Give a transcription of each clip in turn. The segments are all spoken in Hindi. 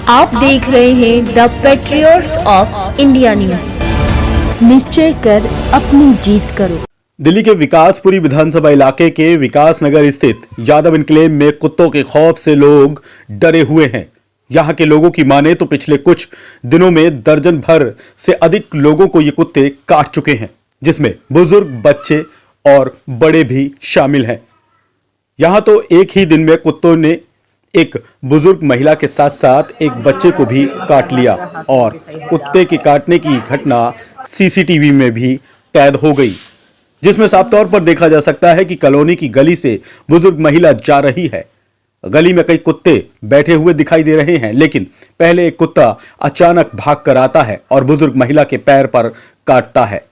आप देख रहे हैं the patriots of India news. निश्चय कर अपनी जीत करो। दिल्ली के विकासपुरी विधानसभा इलाके के विकास नगर स्थित यादव इनक्लेव में कुत्तों के खौफ से लोग डरे हुए हैं। यहां के लोगों की माने तो पिछले कुछ दिनों में दर्जन भर से अधिक लोगों को ये कुत्ते काट चुके हैं, जिसमें बुजुर्ग, बच्चे और बड़े भी शामिल हैं। यहां तो एक ही दिन में कुत्तों ने एक बुजुर्ग महिला के साथ साथ एक बच्चे को भी काट लिया और कुत्ते के काटने की घटना सीसीटीवी में भी कैद हो गई, जिसमें साफ तौर पर देखा जा सकता है कि कॉलोनी की गली से बुजुर्ग महिला जा रही है। गली में कई कुत्ते बैठे हुए दिखाई दे रहे हैं, लेकिन पहले एक कुत्ता अचानक भाग कर आता है और बुजुर्ग महिला के पैर पर काटता है,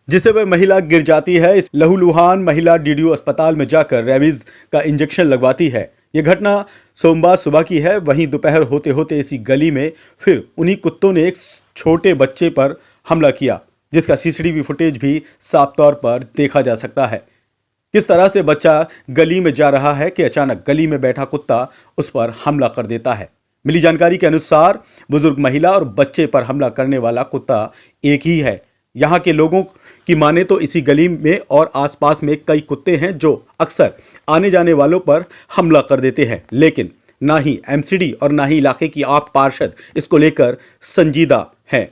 जिससे वह महिला गिर जाती है। इस लहूलुहान महिला डीडीयू अस्पताल में जाकर रेबीज का इंजेक्शन लगवाती है। यह घटना सोमवार सुबह की है। वहीं दोपहर होते होते इसी गली में फिर उन्हीं कुत्तों ने एक छोटे बच्चे पर हमला किया, जिसका सीसीटीवी फुटेज भी साफ तौर पर देखा जा सकता है। किस तरह से बच्चा गली में जा रहा है कि अचानक गली में बैठा कुत्ता उस पर हमला कर देता है। मिली जानकारी के अनुसार बुजुर्ग महिला और बच्चे पर हमला करने वाला कुत्ता एक ही है। यहाँ के लोगों की माने तो इसी गली में और आसपास में कई कुत्ते हैं जो अक्सर आने जाने वालों पर हमला कर देते हैं, लेकिन ना ही एमसीडी और ना ही इलाके की आप पार्षद इसको लेकर संजीदा हैं।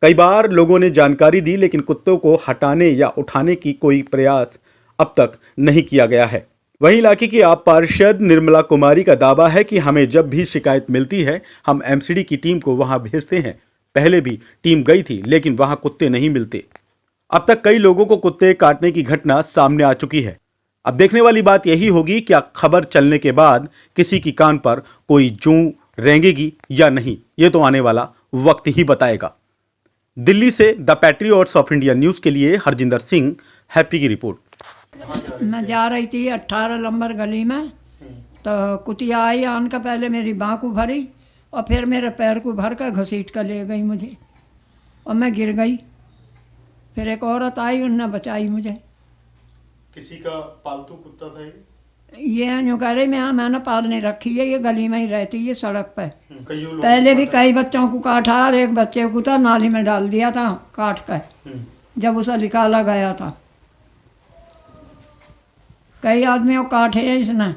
कई बार लोगों ने जानकारी दी, लेकिन कुत्तों को हटाने या उठाने की कोई प्रयास अब तक नहीं किया गया है। वहीं इलाके की आप पार्षद निर्मला कुमारी का दावा है कि हमें जब भी शिकायत मिलती है हम एमसीडी की टीम को वहां भेजते हैं। पहले भी टीम गई थी, लेकिन वहां कुत्ते नहीं मिलते। अब तक कई लोगों को कुत्ते काटने की घटना सामने आ चुकी है। अब देखने वाली बात यही होगी क्या खबर चलने के बाद किसी की कान पर कोई जूं रेंगेगी या नहीं, ये तो आने वाला वक्त ही बताएगा। दिल्ली से the patriots of India news के लिए हरजिंदर सिंह, हैप्पी की रिपोर्ट। मैं जा रही थी 18 नंबर गली में, तो कुतिया आई, आन का पहले मेरी बाँह को भरी और फिर मेरे पैर को भर कर घसीट कर ले गई मुझे और मैं गिर गई। फिर एक औरत आई, उनने बचाई मुझे। किसी का पालतू कुत्ता था ये यूँ कह रही मैंने पाल नहीं रखी है, ये गली में ही रहती है, सड़क पे। ये? पहले भी कई बच्चों को काटा और एक बच्चे को था नाली में डाल दिया था काट कर, जब उसे निकाला गया था। कई आदमियों को काटे हैं इसने।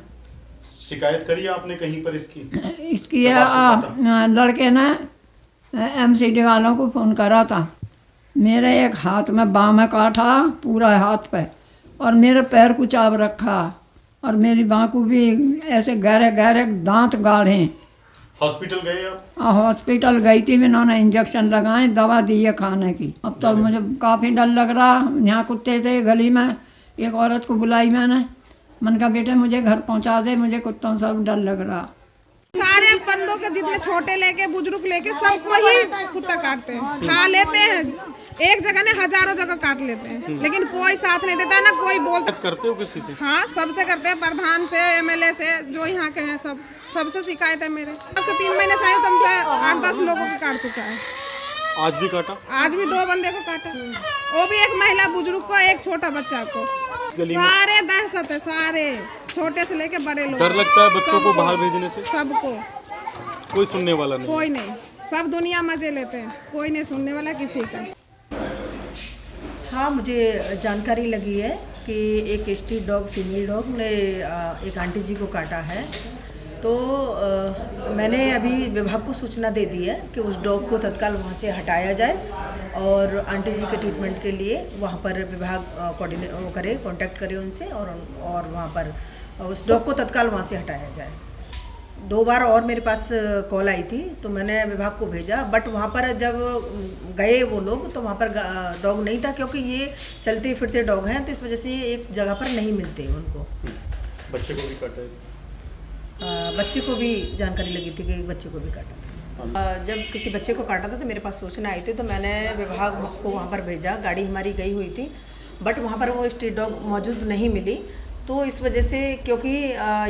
शिकायत करी आपने कहीं पर इसकी लड़के ने एमसीडी वालों को फ़ोन करा था। मेरे एक हाथ में बाँह में काटा पूरा हाथ पे और मेरे पैर को चाप रखा और मेरी बाँह को भी ऐसे गहरे गहरे दांत गाढ़े। हॉस्पिटल गए आप? हॉस्पिटल गई थी, मैंने इंजेक्शन लगाए, दवा दी है खाने की। अब तो मुझे काफ़ी डर लग रहा। यहाँ कुत्ते थे गली में, एक औरत को बुलाई मैंने कहा बेटे मुझे घर पहुँचा दे, मुझे कुत्तों से डर लग रहा। सारे बंदों के जितने छोटे लेके बुजुर्ग लेके सबको ही कुत्ता काटते हैं, खा लेते हैं। एक जगह ने हजारों जगह काट लेते हैं, लेकिन कोई साथ नहीं देता, ना कोई बोलता। करते हो किसी से? हाँ, सबसे करते हैं, प्रधान से, एमएलए से, जो यहाँ के हैं सबसे शिकायत है मेरे। सबसे 3 महीने से आए, तुमसे 8-10 लोगों को काट चुका है। आज भी काटा? आज भी 2 बंदे को काटा, वो भी एक महिला बुजुर्ग को, एक छोटा बच्चा को। सारे दहशत है, सारे छोटे से लेके बड़े लोग। डर लगता है बच्चों को बाहर भेजने से? सबको। कोई सुनने वाला नहीं? कोई नहीं, सब दुनिया मजे लेते हैं, कोई नहीं सुनने वाला किसी का। हाँ, मुझे जानकारी लगी है कि एक स्ट्रीट डॉग, फीमेल डॉग ने एक आंटी जी को काटा है। तो मैंने अभी विभाग को सूचना दे दी है कि उस डॉग को तत्काल वहाँ से हटाया जाए और आंटी जी के ट्रीटमेंट के लिए वहाँ पर विभाग कांटेक्ट करे उनसे और वहाँ पर उस डॉग को तत्काल वहाँ से हटाया जाए। 2 बार और मेरे पास कॉल आई थी, तो मैंने विभाग को भेजा, बट वहाँ पर जब गए वो लोग तो वहाँ पर डॉग नहीं था, क्योंकि ये चलते फिरते डॉग हैं, तो इस वजह से ये एक जगह पर नहीं मिलते उनको। बच्चे को भी काटा है? बच्चे को भी जानकारी लगी थी कि बच्चे को भी काटा था। जब किसी बच्चे को काटा था तो मेरे पास सूचना आई थी, तो मैंने विभाग को वहाँ पर भेजा। गाड़ी हमारी गई हुई थी, बट वहाँ पर वो स्ट्रीट डॉग मौजूद नहीं मिली। तो इस वजह से, क्योंकि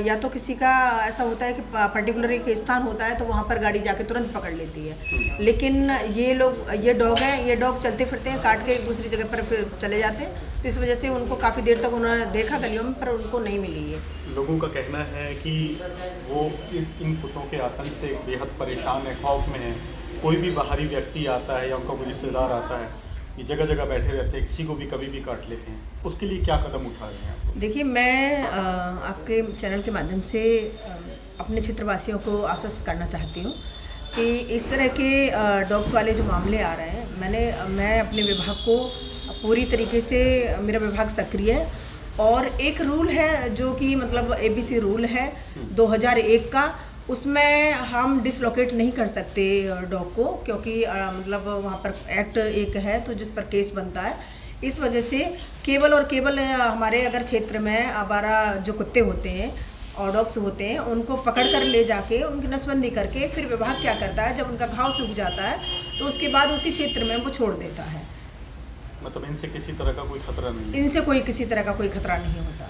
या तो किसी का ऐसा होता है कि पर्टिकुलर एक स्थान होता है तो वहाँ पर गाड़ी जाके तुरंत पकड़ लेती है, लेकिन ये डॉग हैं, ये डॉग चलते फिरते हैं, काट के एक दूसरी जगह पर फिर चले जाते हैं। तो इस वजह से उनको काफ़ी देर तक उन्होंने देखा गलियों में, पर उनको नहीं मिली है। लोगों का कहना है कि वो इन कुत्तों के आतंक से बेहद परेशान है, खौफ में है। कोई भी बाहरी व्यक्ति आता है या उनका कोई रिश्तेदार आता है, ये जगह जगह बैठे रहते हैं, किसी को भी कभी भी काट लेते हैं। उसके लिए क्या कदम उठा रहे हैं आप? देखिए, मैं आपके चैनल के माध्यम से अपने क्षेत्रवासियों को आश्वस्त करना चाहती हूँ कि इस तरह के डॉग्स वाले जो मामले आ रहे हैं, मैं अपने विभाग को पूरी तरीके से, मेरा विभाग सक्रिय है और एक रूल है जो कि मतलब ABC रूल है 2001 का, उसमें हम डिसलोकेट नहीं कर सकते डॉग को, क्योंकि मतलब वहाँ पर एक्ट एक है तो जिस पर केस बनता है। इस वजह से केवल और केवल हमारे अगर क्षेत्र में आवारा जो कुत्ते होते हैं और डॉग्स होते हैं, उनको पकड़ कर ले जाके उनकी नसबंदी करके फिर विभाग क्या करता है, जब उनका घाव सूख जाता है तो उसके बाद उसी क्षेत्र में वो छोड़ देता है। मतलब इनसे किसी तरह का कोई खतरा नहीं है? इनसे कोई किसी तरह का कोई खतरा नहीं होता।